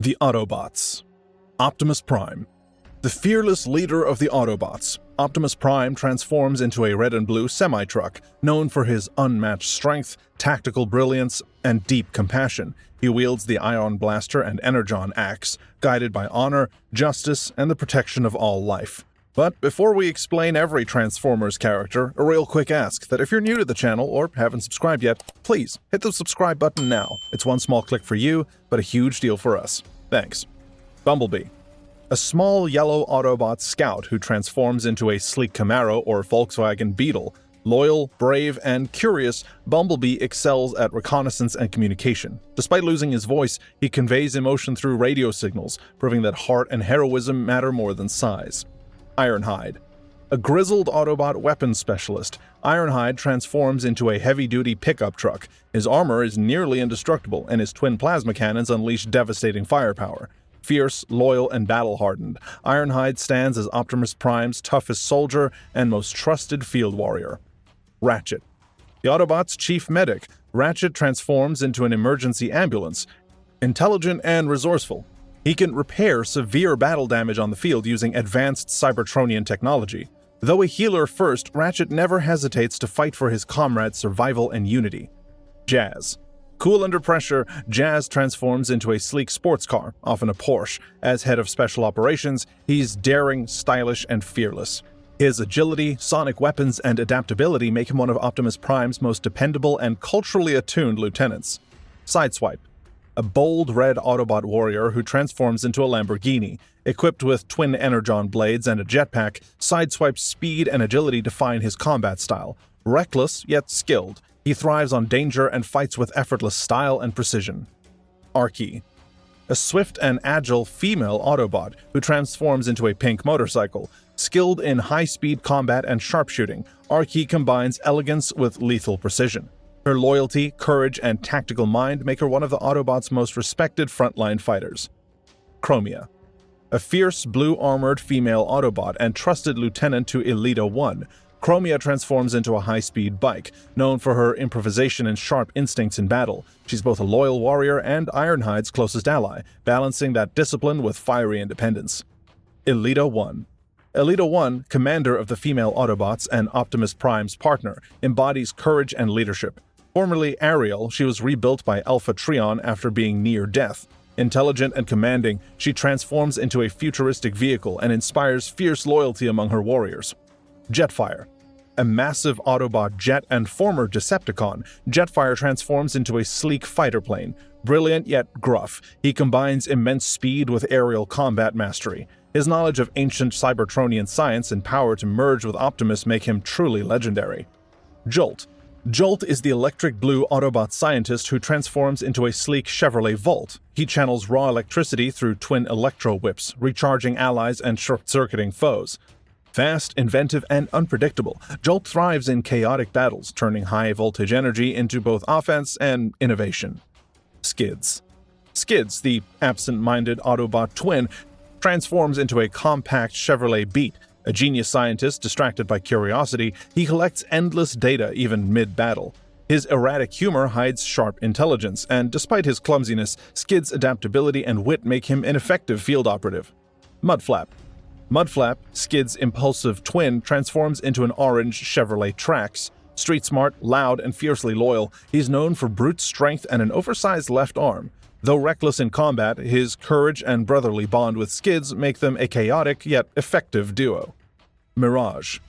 The Autobots. Optimus Prime. The fearless leader of the Autobots, Optimus Prime transforms into a red and blue semi-truck, known for his unmatched strength, tactical brilliance, and deep compassion. He wields the Ion Blaster and Energon Axe, guided by honor, justice, and the protection of all life. But before we explain every Transformers character, a real quick ask that if you're new to the channel or haven't subscribed yet, please hit the subscribe button now. It's one small click for you, but a huge deal for us. Thanks. Bumblebee. A small yellow Autobot scout who transforms into a sleek Camaro or Volkswagen Beetle. Loyal, brave, and curious, Bumblebee excels at reconnaissance and communication. Despite losing his voice, he conveys emotion through radio signals, proving that heart and heroism matter more than size. Ironhide. A grizzled Autobot weapons specialist, Ironhide transforms into a heavy-duty pickup truck. His armor is nearly indestructible, and his twin plasma cannons unleash devastating firepower. Fierce, loyal, and battle-hardened, Ironhide stands as Optimus Prime's toughest soldier and most trusted field warrior. Ratchet. The Autobots' chief medic, Ratchet transforms into an emergency ambulance. Intelligent and resourceful, he can repair severe battle damage on the field using advanced Cybertronian technology. Though a healer first, Ratchet never hesitates to fight for his comrades' survival and unity. Jazz. Cool under pressure, Jazz transforms into a sleek sports car, often a Porsche. As head of special operations, he's daring, stylish, and fearless. His agility, sonic weapons, and adaptability make him one of Optimus Prime's most dependable and culturally attuned lieutenants. Sideswipe. A bold red Autobot warrior who transforms into a Lamborghini. Equipped with twin Energon blades and a jetpack, Sideswipe's speed and agility define his combat style. Reckless, yet skilled, he thrives on danger and fights with effortless style and precision. Arcee. A swift and agile female Autobot who transforms into a pink motorcycle. Skilled in high-speed combat and sharpshooting, Arcee combines elegance with lethal precision. Her loyalty, courage, and tactical mind make her one of the Autobots' most respected frontline fighters. Chromia. A fierce, blue-armored female Autobot and trusted lieutenant to Elita 1, Chromia transforms into a high-speed bike, known for her improvisation and sharp instincts in battle. She's both a loyal warrior and Ironhide's closest ally, balancing that discipline with fiery independence. Elita 1. Elita 1, commander of the female Autobots and Optimus Prime's partner, embodies courage and leadership. Formerly Ariel, she was rebuilt by Alpha Trion after being near death. Intelligent and commanding, she transforms into a futuristic vehicle and inspires fierce loyalty among her warriors. Jetfire. A massive Autobot jet and former Decepticon, Jetfire transforms into a sleek fighter plane. Brilliant yet gruff, he combines immense speed with aerial combat mastery. His knowledge of ancient Cybertronian science and power to merge with Optimus make him truly legendary. Jolt. Jolt is the electric blue Autobot scientist who transforms into a sleek Chevrolet Volt. He channels raw electricity through twin electro whips, recharging allies and short-circuiting foes. Fast, inventive, and unpredictable, Jolt thrives in chaotic battles, turning high-voltage energy into both offense and innovation. Skids. Skids, the absent-minded Autobot twin, transforms into a compact Chevrolet Beat. A genius scientist distracted by curiosity, he collects endless data even mid-battle. His erratic humor hides sharp intelligence, and despite his clumsiness, Skids' adaptability and wit make him an effective field operative. Mudflap. Mudflap, Skids' impulsive twin, transforms into an orange Chevrolet Trax. Street-smart, loud, and fiercely loyal, he's known for brute strength and an oversized left arm. Though reckless in combat, his courage and brotherly bond with Skids make them a chaotic yet effective duo. Mirage.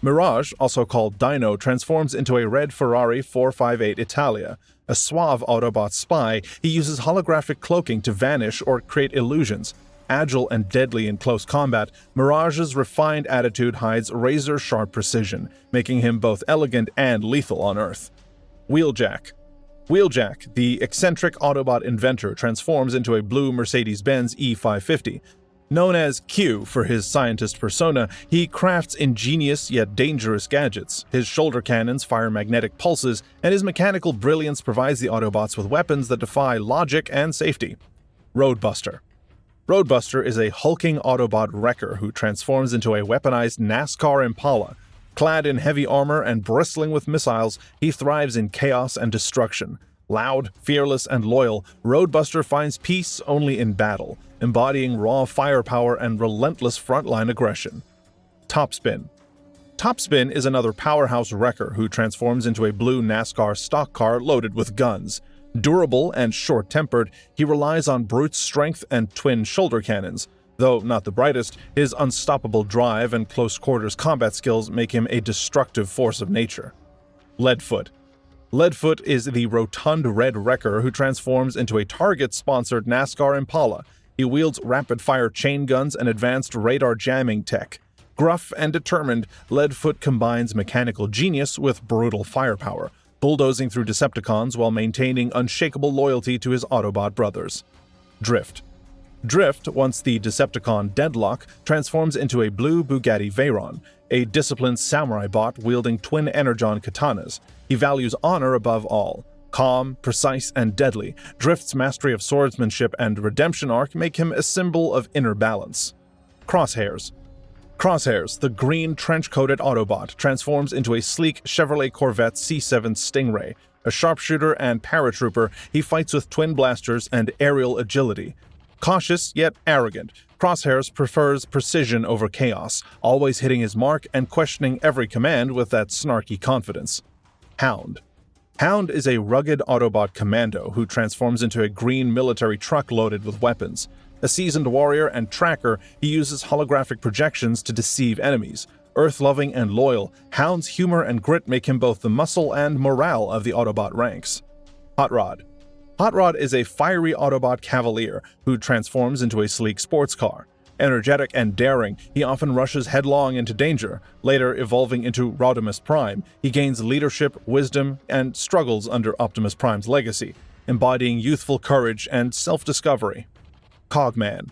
Mirage, also called Dino, transforms into a red Ferrari 458 Italia. A suave Autobot spy, he uses holographic cloaking to vanish or create illusions. Agile and deadly in close combat, Mirage's refined attitude hides razor-sharp precision, making him both elegant and lethal on Earth. Wheeljack. Wheeljack, the eccentric Autobot inventor, transforms into a blue Mercedes-Benz E550. Known as Q for his scientist persona, he crafts ingenious yet dangerous gadgets. His shoulder cannons fire magnetic pulses, and his mechanical brilliance provides the Autobots with weapons that defy logic and safety. Roadbuster. Roadbuster is a hulking Autobot wrecker who transforms into a weaponized NASCAR Impala. Clad in heavy armor and bristling with missiles, he thrives in chaos and destruction. Loud, fearless, and loyal, Roadbuster finds peace only in battle, embodying raw firepower and relentless frontline aggression. Topspin. Topspin is another powerhouse wrecker who transforms into a blue NASCAR stock car loaded with guns. Durable and short-tempered, he relies on brute strength and twin shoulder cannons. Though not the brightest, his unstoppable drive and close-quarters combat skills make him a destructive force of nature. Leadfoot. Leadfoot is the rotund red wrecker who transforms into a Target-sponsored NASCAR Impala. He wields rapid-fire chain guns and advanced radar jamming tech. Gruff and determined, Leadfoot combines mechanical genius with brutal firepower, bulldozing through Decepticons while maintaining unshakable loyalty to his Autobot brothers. Drift. Drift, once the Decepticon Deadlock, transforms into a blue Bugatti Veyron, a disciplined samurai bot wielding twin energon katanas. He values honor above all. Calm, precise, and deadly, Drift's mastery of swordsmanship and redemption arc make him a symbol of inner balance. Crosshairs. Crosshairs, the green trench-coated Autobot, transforms into a sleek Chevrolet Corvette C7 Stingray. A sharpshooter and paratrooper, he fights with twin blasters and aerial agility. Cautious yet arrogant, Crosshairs prefers precision over chaos, always hitting his mark and questioning every command with that snarky confidence. Hound. Hound is a rugged Autobot commando who transforms into a green military truck loaded with weapons. A seasoned warrior and tracker, he uses holographic projections to deceive enemies. Earth-loving and loyal, Hound's humor and grit make him both the muscle and morale of the Autobot ranks. Hot Rod. Hot Rod is a fiery Autobot cavalier who transforms into a sleek sports car. Energetic and daring, he often rushes headlong into danger. Later evolving into Optimus Prime, he gains leadership, wisdom, and struggles under Optimus Prime's legacy, embodying youthful courage and self-discovery. Cogman.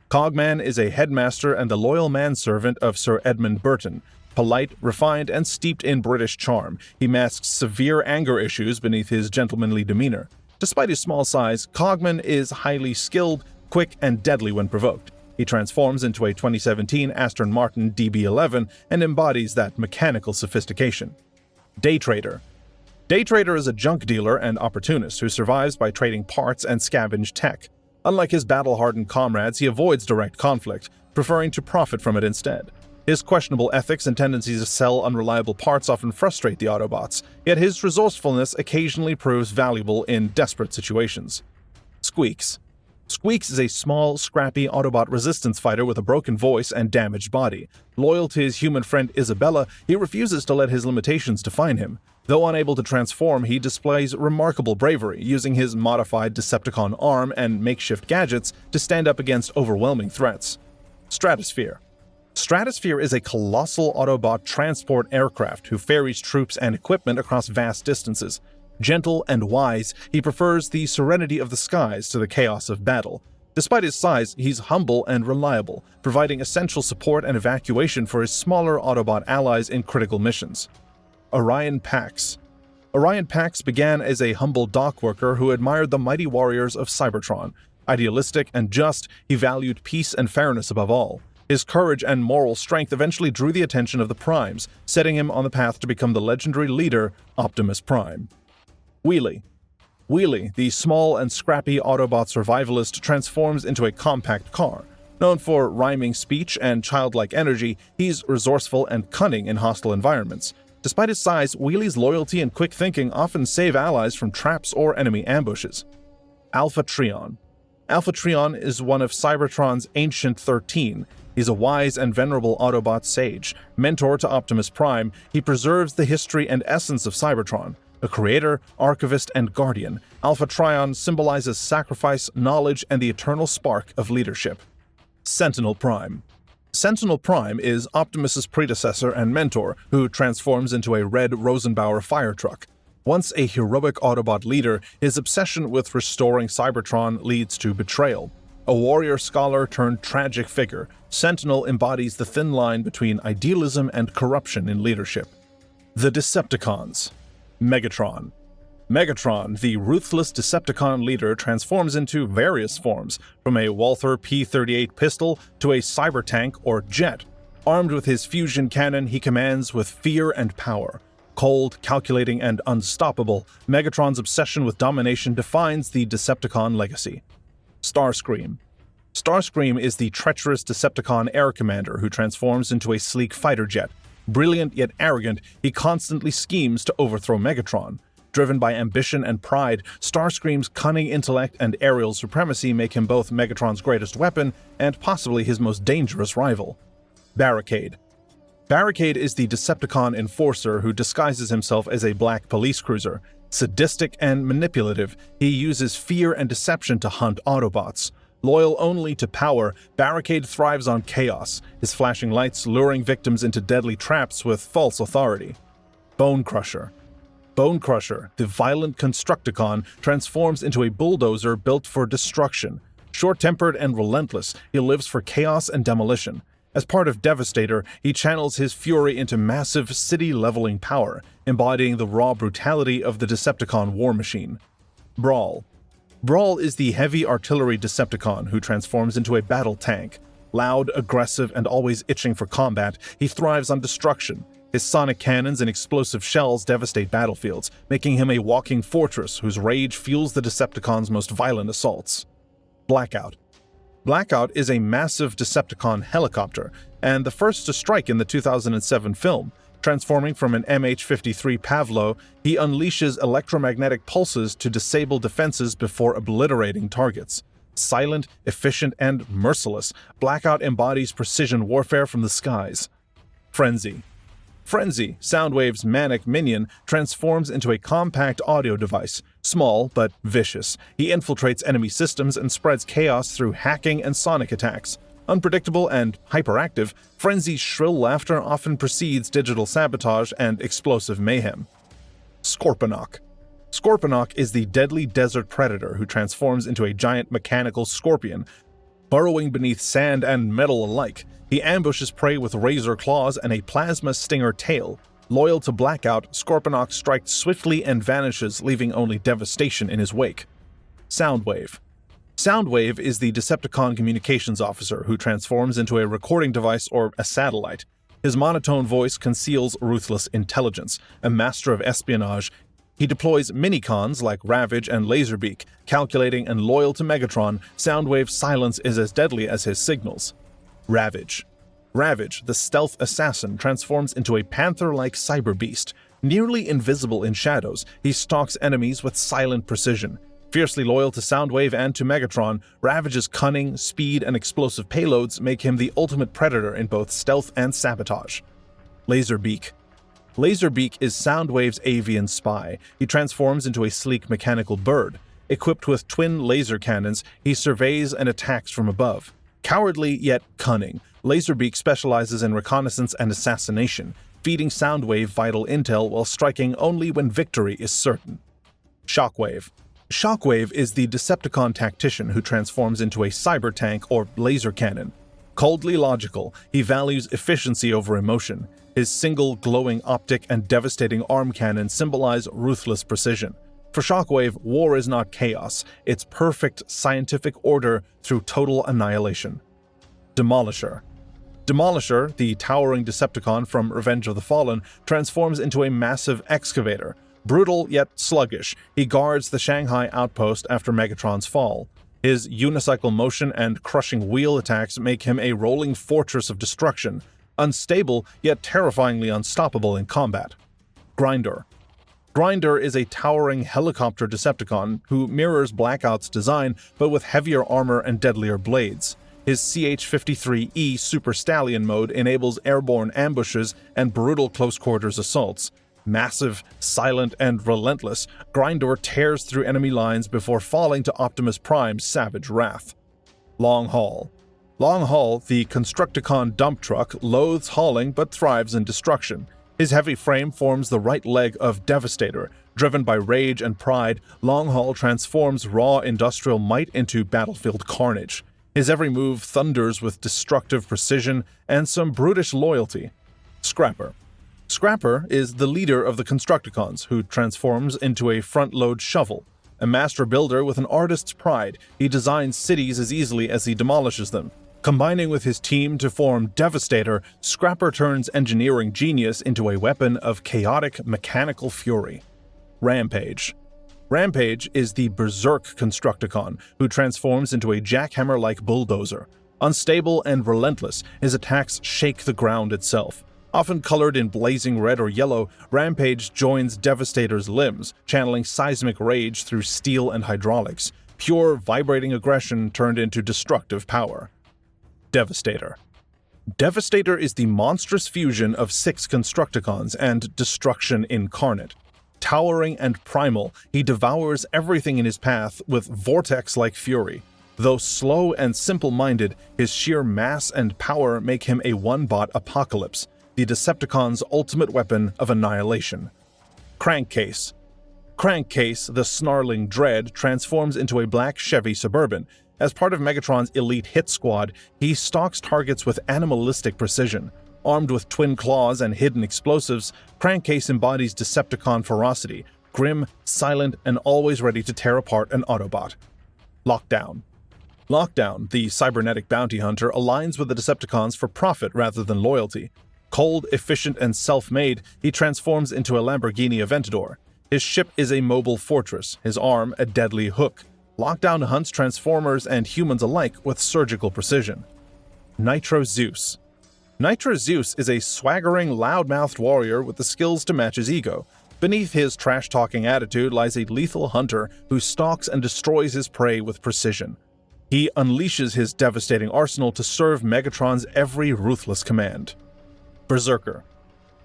Cogman is a headmaster and the loyal manservant of Sir Edmund Burton. Polite, refined, and steeped in British charm, he masks severe anger issues beneath his gentlemanly demeanor. Despite his small size, Cogman is highly skilled, quick, and deadly when provoked. He transforms into a 2017 Aston Martin DB11 and embodies that mechanical sophistication. Daytrader. Daytrader is a junk dealer and opportunist who survives by trading parts and scavenge tech. Unlike his battle-hardened comrades, he avoids direct conflict, preferring to profit from it instead. His questionable ethics and tendencies to sell unreliable parts often frustrate the Autobots, yet his resourcefulness occasionally proves valuable in desperate situations. Sqweeks. Sqweeks is a small, scrappy Autobot resistance fighter with a broken voice and damaged body. Loyal to his human friend Isabella, he refuses to let his limitations define him. Though unable to transform, he displays remarkable bravery, using his modified Decepticon arm and makeshift gadgets to stand up against overwhelming threats. Stratosphere. Stratosphere is a colossal Autobot transport aircraft who ferries troops and equipment across vast distances. Gentle and wise, he prefers the serenity of the skies to the chaos of battle. Despite his size, he's humble and reliable, providing essential support and evacuation for his smaller Autobot allies in critical missions. Orion Pax. Orion Pax began as a humble dock worker who admired the mighty warriors of Cybertron. Idealistic and just, he valued peace and fairness above all. His courage and moral strength eventually drew the attention of the Primes, setting him on the path to become the legendary leader, Optimus Prime. Wheelie. Wheelie, the small and scrappy Autobot survivalist, transforms into a compact car. Known for rhyming speech and childlike energy, he's resourceful and cunning in hostile environments. Despite his size, Wheelie's loyalty and quick thinking often save allies from traps or enemy ambushes. Alpha Trion. Alpha Trion is one of Cybertron's Ancient 13. He's a wise and venerable Autobot sage. Mentor to Optimus Prime, he preserves the history and essence of Cybertron. A creator, archivist, and guardian, Alpha Trion symbolizes sacrifice, knowledge, and the eternal spark of leadership. Sentinel Prime. Sentinel Prime is Optimus's predecessor and mentor, who transforms into a red Rosenbauer fire truck. Once a heroic Autobot leader, his obsession with restoring Cybertron leads to betrayal. A warrior scholar turned tragic figure, Sentinel embodies the thin line between idealism and corruption in leadership. The Decepticons. Megatron. Megatron, the ruthless Decepticon leader, transforms into various forms, from a Walther P-38 pistol to a cyber tank or jet. Armed with his fusion cannon, he commands with fear and power. Cold, calculating, and unstoppable, Megatron's obsession with domination defines the Decepticon legacy. Starscream. Starscream is the treacherous Decepticon air commander who transforms into a sleek fighter jet. Brilliant yet arrogant, he constantly schemes to overthrow Megatron. Driven by ambition and pride, Starscream's cunning intellect and aerial supremacy make him both Megatron's greatest weapon and possibly his most dangerous rival. Barricade. Barricade is the Decepticon enforcer who disguises himself as a black police cruiser. Sadistic and manipulative, he uses fear and deception to hunt Autobots. Loyal only to power, Barricade thrives on chaos, his flashing lights luring victims into deadly traps with false authority. Bone Crusher. Bone Crusher, the violent Constructicon, transforms into a bulldozer built for destruction. Short-tempered and relentless, he lives for chaos and demolition. As part of Devastator, he channels his fury into massive city-leveling power, embodying the raw brutality of the Decepticon war machine. Brawl. Brawl is the heavy artillery Decepticon who transforms into a battle tank. Loud, aggressive, and always itching for combat, he thrives on destruction. His sonic cannons and explosive shells devastate battlefields, making him a walking fortress whose rage fuels the Decepticons' most violent assaults. Blackout. Blackout is a massive Decepticon helicopter, and the first to strike in the 2007 film. Transforming from an MH-53 Pavlo, he unleashes electromagnetic pulses to disable defenses before obliterating targets. Silent, efficient, and merciless, Blackout embodies precision warfare from the skies. Frenzy. Frenzy, Soundwave's manic minion, transforms into a compact audio device. Small, but vicious. He infiltrates enemy systems and spreads chaos through hacking and sonic attacks. Unpredictable and hyperactive, Frenzy's shrill laughter often precedes digital sabotage and explosive mayhem. Scorponok. Scorponok is the deadly desert predator who transforms into a giant mechanical scorpion. Burrowing beneath sand and metal alike, he ambushes prey with razor claws and a plasma stinger tail. Loyal to Blackout, Scorponok strikes swiftly and vanishes, leaving only devastation in his wake. Soundwave. Soundwave is the Decepticon communications officer who transforms into a recording device or a satellite. His monotone voice conceals ruthless intelligence. A master of espionage, he deploys minicons like Ravage and Laserbeak. Calculating and loyal to Megatron, Soundwave's silence is as deadly as his signals. Ravage. Ravage, the stealth assassin, transforms into a panther-like cyber beast. Nearly invisible in shadows, he stalks enemies with silent precision. Fiercely loyal to Soundwave and to Megatron, Ravage's cunning, speed, and explosive payloads make him the ultimate predator in both stealth and sabotage. Laserbeak. Laserbeak is Soundwave's avian spy. He transforms into a sleek mechanical bird. Equipped with twin laser cannons, he surveys and attacks from above. Cowardly yet cunning, Laserbeak specializes in reconnaissance and assassination, feeding Soundwave vital intel while striking only when victory is certain. Shockwave. Shockwave is the Decepticon tactician who transforms into a cyber tank or laser cannon. Coldly logical, he values efficiency over emotion. His single glowing optic and devastating arm cannon symbolize ruthless precision. For Shockwave, war is not chaos, it's perfect scientific order through total annihilation. Demolisher. Demolisher, the towering Decepticon from Revenge of the Fallen, transforms into a massive excavator. Brutal yet sluggish, he guards the Shanghai outpost after Megatron's fall. His unicycle motion and crushing wheel attacks make him a rolling fortress of destruction, unstable yet terrifyingly unstoppable in combat. Grinder. Grinder is a towering helicopter Decepticon who mirrors Blackout's design but with heavier armor and deadlier blades. His CH-53E Super Stallion mode enables airborne ambushes and brutal close-quarters assaults. Massive, silent, and relentless, Grinder tears through enemy lines before falling to Optimus Prime's savage wrath. Long Haul. Long Haul, the Constructicon dump truck, loathes hauling but thrives in destruction. His heavy frame forms the right leg of Devastator. Driven by rage and pride, Long Haul transforms raw industrial might into battlefield carnage. His every move thunders with destructive precision and some brutish loyalty. Scrapper. Scrapper is the leader of the Constructicons, who transforms into a front-load shovel. A master builder with an artist's pride, he designs cities as easily as he demolishes them. Combining with his team to form Devastator, Scrapper turns engineering genius into a weapon of chaotic mechanical fury. Rampage. Rampage is the Berserk Constructicon, who transforms into a jackhammer-like bulldozer. Unstable and relentless, his attacks shake the ground itself. Often colored in blazing red or yellow, Rampage joins Devastator's limbs, channeling seismic rage through steel and hydraulics, pure vibrating aggression turned into destructive power. Devastator. Devastator is the monstrous fusion of 6 Constructicons and Destruction incarnate. Towering and primal, he devours everything in his path with vortex-like fury. Though slow and simple-minded, his sheer mass and power make him a one-bot apocalypse, the Decepticons' ultimate weapon of annihilation. Crankcase. Crankcase, the snarling dread, transforms into a black Chevy Suburban. As part of Megatron's elite hit squad, he stalks targets with animalistic precision. Armed with twin claws and hidden explosives, Crankcase embodies Decepticon ferocity, grim, silent, and always ready to tear apart an Autobot. Lockdown. Lockdown, the cybernetic bounty hunter, aligns with the Decepticons for profit rather than loyalty. Cold, efficient, and self-made, he transforms into a Lamborghini Aventador. His ship is a mobile fortress, his arm a deadly hook. Lockdown hunts Transformers and humans alike with surgical precision. Nitro Zeus. Nitro Zeus is a swaggering, loud-mouthed warrior with the skills to match his ego. Beneath his trash-talking attitude lies a lethal hunter who stalks and destroys his prey with precision. He unleashes his devastating arsenal to serve Megatron's every ruthless command. Berserker.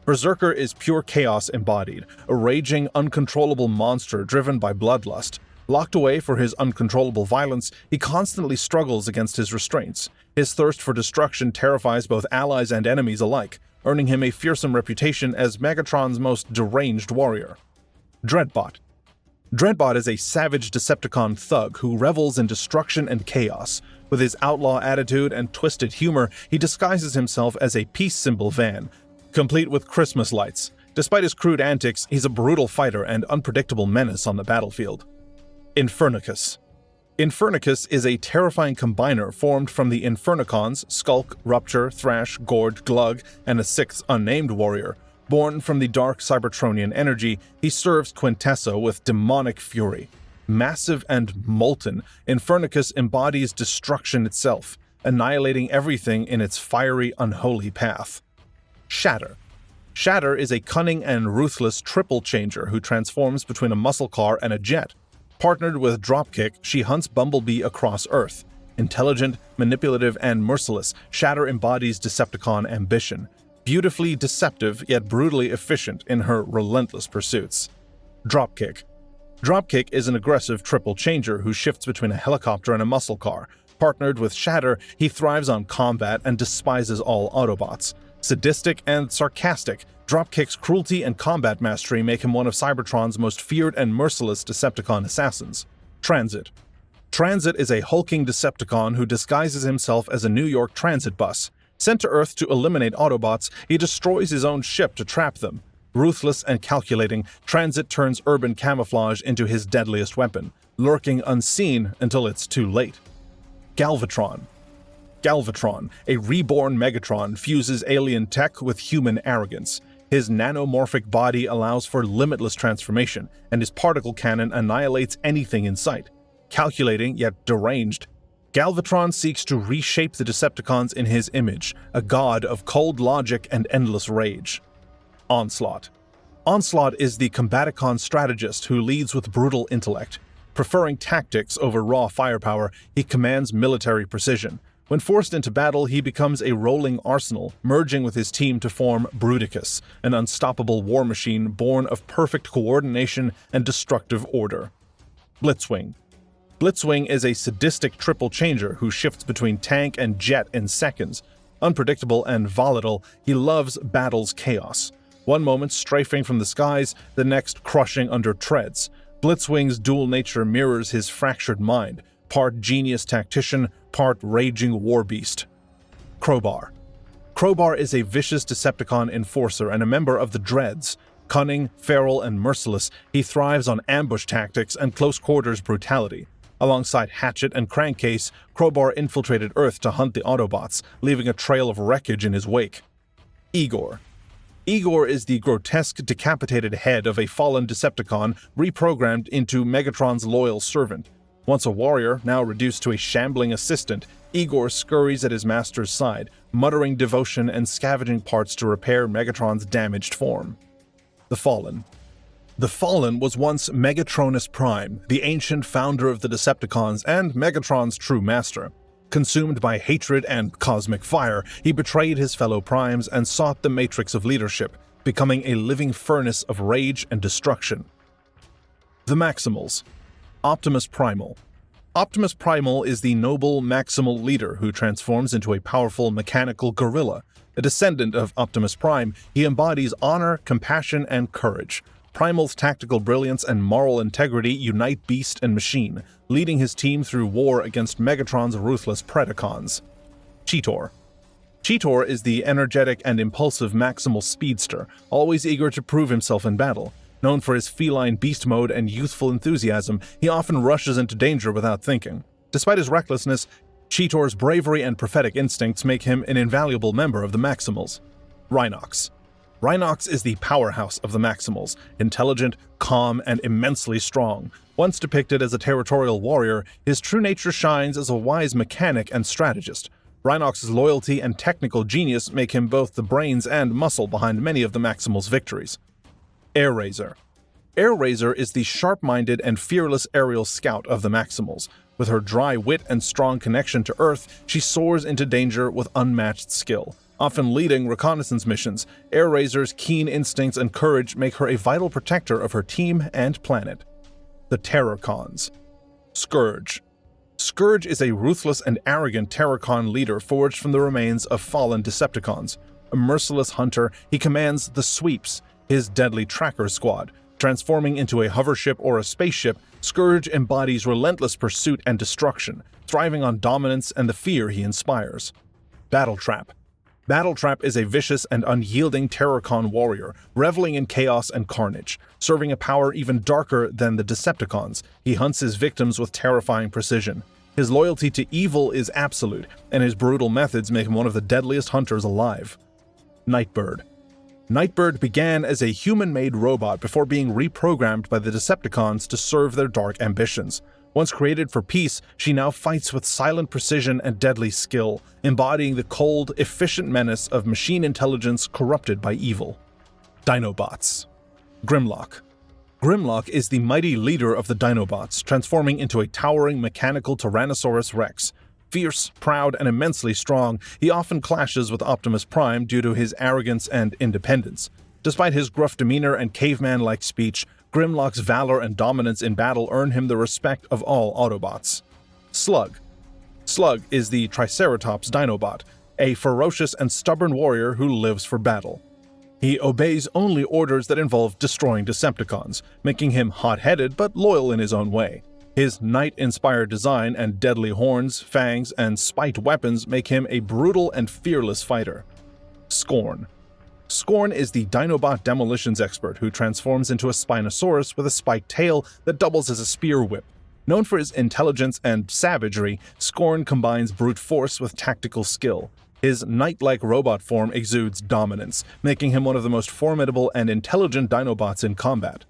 Berserker is pure chaos embodied, a raging, uncontrollable monster driven by bloodlust. Locked away for his uncontrollable violence, he constantly struggles against his restraints. His thirst for destruction terrifies both allies and enemies alike, earning him a fearsome reputation as Megatron's most deranged warrior. Dreadbot. Dreadbot is a savage Decepticon thug who revels in destruction and chaos. With his outlaw attitude and twisted humor, he disguises himself as a peace symbol van, complete with Christmas lights. Despite his crude antics, he's a brutal fighter and unpredictable menace on the battlefield. Infernicus. Infernicus is a terrifying combiner formed from the Infernicons, Skulk, Rupture, Thrash, Gorge, Glug, and a 6th unnamed warrior. Born from the dark Cybertronian energy, he serves Quintessa with demonic fury. Massive and molten, Infernicus embodies destruction itself, annihilating everything in its fiery, unholy path. Shatter. Shatter is a cunning and ruthless triple changer who transforms between a muscle car and a jet. Partnered with Dropkick, she hunts Bumblebee across Earth. Intelligent, manipulative, and merciless, Shatter embodies Decepticon ambition. Beautifully deceptive, yet brutally efficient in her relentless pursuits. Dropkick. Dropkick is an aggressive triple changer who shifts between a helicopter and a muscle car. Partnered with Shatter, he thrives on combat and despises all Autobots. Sadistic and sarcastic, Dropkick's cruelty and combat mastery make him one of Cybertron's most feared and merciless Decepticon assassins. Transit. Transit is a hulking Decepticon who disguises himself as a New York transit bus. Sent to Earth to eliminate Autobots, he destroys his own ship to trap them. Ruthless and calculating, Transit turns urban camouflage into his deadliest weapon, lurking unseen until it's too late. Galvatron. Galvatron, a reborn Megatron, fuses alien tech with human arrogance. His nanomorphic body allows for limitless transformation, and his particle cannon annihilates anything in sight. Calculating, yet deranged, Galvatron seeks to reshape the Decepticons in his image, a god of cold logic and endless rage. Onslaught. Onslaught is the Combaticon strategist who leads with brutal intellect. Preferring tactics over raw firepower, he commands military precision. When forced into battle, he becomes a rolling arsenal, merging with his team to form Bruticus, an unstoppable war machine born of perfect coordination and destructive order. Blitzwing. Blitzwing is a sadistic triple changer who shifts between tank and jet in seconds. Unpredictable and volatile, he loves battle's chaos. One moment strafing from the skies, the next crushing under treads. Blitzwing's dual nature mirrors his fractured mind, part genius tactician, part raging war beast. Crowbar. Crowbar is a vicious Decepticon enforcer and a member of the Dreads. Cunning, feral, and merciless, he thrives on ambush tactics and close-quarters brutality. Alongside Hatchet and Crankcase, Crowbar infiltrated Earth to hunt the Autobots, leaving a trail of wreckage in his wake. Igor. Igor is the grotesque, decapitated head of a fallen Decepticon reprogrammed into Megatron's loyal servant. Once a warrior, now reduced to a shambling assistant, Igor scurries at his master's side, muttering devotion and scavenging parts to repair Megatron's damaged form. The Fallen. The Fallen was once Megatronus Prime, the ancient founder of the Decepticons and Megatron's true master. Consumed by hatred and cosmic fire, he betrayed his fellow Primes and sought the matrix of leadership, becoming a living furnace of rage and destruction. The Maximals. Optimus Primal. Optimus Primal is the noble Maximal leader who transforms into a powerful mechanical gorilla. A descendant of Optimus Prime, he embodies honor, compassion, and courage. Primal's tactical brilliance and moral integrity unite beast and machine, leading his team through war against Megatron's ruthless Predacons. Cheetor. Cheetor is the energetic and impulsive Maximal speedster, always eager to prove himself in battle. Known for his feline beast mode and youthful enthusiasm, he often rushes into danger without thinking. Despite his recklessness, Cheetor's bravery and prophetic instincts make him an invaluable member of the Maximals. Rhinox. Rhinox is the powerhouse of the Maximals, intelligent, calm, and immensely strong. Once depicted as a territorial warrior, his true nature shines as a wise mechanic and strategist. Rhinox's loyalty and technical genius make him both the brains and muscle behind many of the Maximals' victories. Airraiser. Airraiser is the sharp-minded and fearless aerial scout of the Maximals. With her dry wit and strong connection to Earth, she soars into danger with unmatched skill. Often leading reconnaissance missions, Airraiser's keen instincts and courage make her a vital protector of her team and planet. The Terrorcons. Scourge. Scourge is a ruthless and arrogant Terrorcon leader forged from the remains of fallen Decepticons. A merciless hunter, he commands the Sweeps, his deadly tracker squad. Transforming into a hovership or a spaceship, Scourge embodies relentless pursuit and destruction, thriving on dominance and the fear he inspires. Battletrap. Battletrap is a vicious and unyielding Terrorcon warrior, reveling in chaos and carnage. Serving a power even darker than the Decepticons, he hunts his victims with terrifying precision. His loyalty to evil is absolute, and his brutal methods make him one of the deadliest hunters alive. Nightbird. Nightbird began as a human-made robot before being reprogrammed by the Decepticons to serve their dark ambitions. Once created for peace, she now fights with silent precision and deadly skill, embodying the cold, efficient menace of machine intelligence corrupted by evil. Dinobots. Grimlock. Grimlock is the mighty leader of the Dinobots, transforming into a towering mechanical Tyrannosaurus Rex. Fierce, proud, and immensely strong, he often clashes with Optimus Prime due to his arrogance and independence. Despite his gruff demeanor and caveman-like speech, Grimlock's valor and dominance in battle earn him the respect of all Autobots. Slug. Slug is the Triceratops Dinobot, a ferocious and stubborn warrior who lives for battle. He obeys only orders that involve destroying Decepticons, making him hot-headed but loyal in his own way. His knight-inspired design and deadly horns, fangs, and spiked weapons make him a brutal and fearless fighter. Scorn. Scorn is the Dinobot demolitions expert who transforms into a Spinosaurus with a spiked tail that doubles as a spear whip. Known for his intelligence and savagery, Scorn combines brute force with tactical skill. His knight-like robot form exudes dominance, making him one of the most formidable and intelligent Dinobots in combat.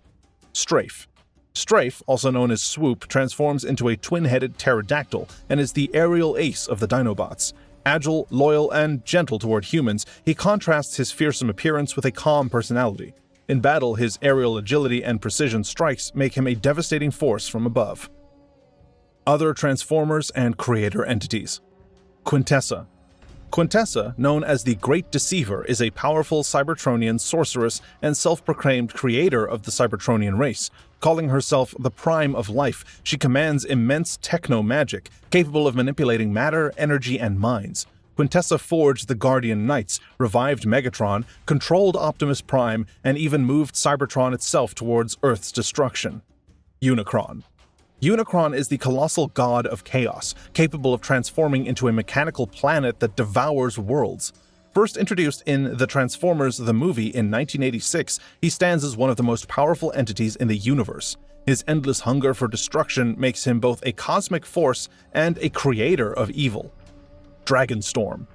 Strafe. Strafe, also known as Swoop, transforms into a twin-headed pterodactyl and is the aerial ace of the Dinobots. Agile, loyal, and gentle toward humans, he contrasts his fearsome appearance with a calm personality. In battle, his aerial agility and precision strikes make him a devastating force from above. Other Transformers and Creator Entities. Quintessa. Quintessa, known as the Great Deceiver, is a powerful Cybertronian sorceress and self-proclaimed creator of the Cybertronian race. Calling herself the Prime of Life, she commands immense techno-magic, capable of manipulating matter, energy, and minds. Quintessa forged the Guardian Knights, revived Megatron, controlled Optimus Prime, and even moved Cybertron itself towards Earth's destruction. Unicron. Unicron is the colossal god of chaos, capable of transforming into a mechanical planet that devours worlds. First introduced in The Transformers the movie in 1986, he stands as one of the most powerful entities in the universe. His endless hunger for destruction makes him both a cosmic force and a creator of evil. Dragonstorm.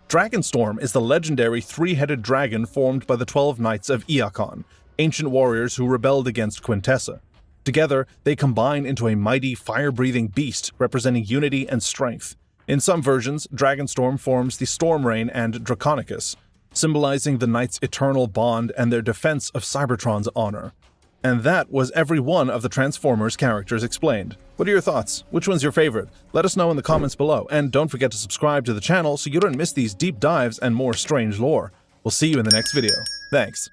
Dragonstorm is the legendary three-headed dragon formed by the 12 Knights of Iacon, ancient warriors who rebelled against Quintessa. Together, they combine into a mighty, fire-breathing beast representing unity and strength. In some versions, Dragonstorm forms the Storm Rain and Draconicus, symbolizing the Knights' eternal bond and their defense of Cybertron's honor. And that was every one of the Transformers characters explained. What are your thoughts? Which one's your favorite? Let us know in the comments below, and don't forget to subscribe to the channel so you don't miss these deep dives and more strange lore. We'll see you in the next video. Thanks.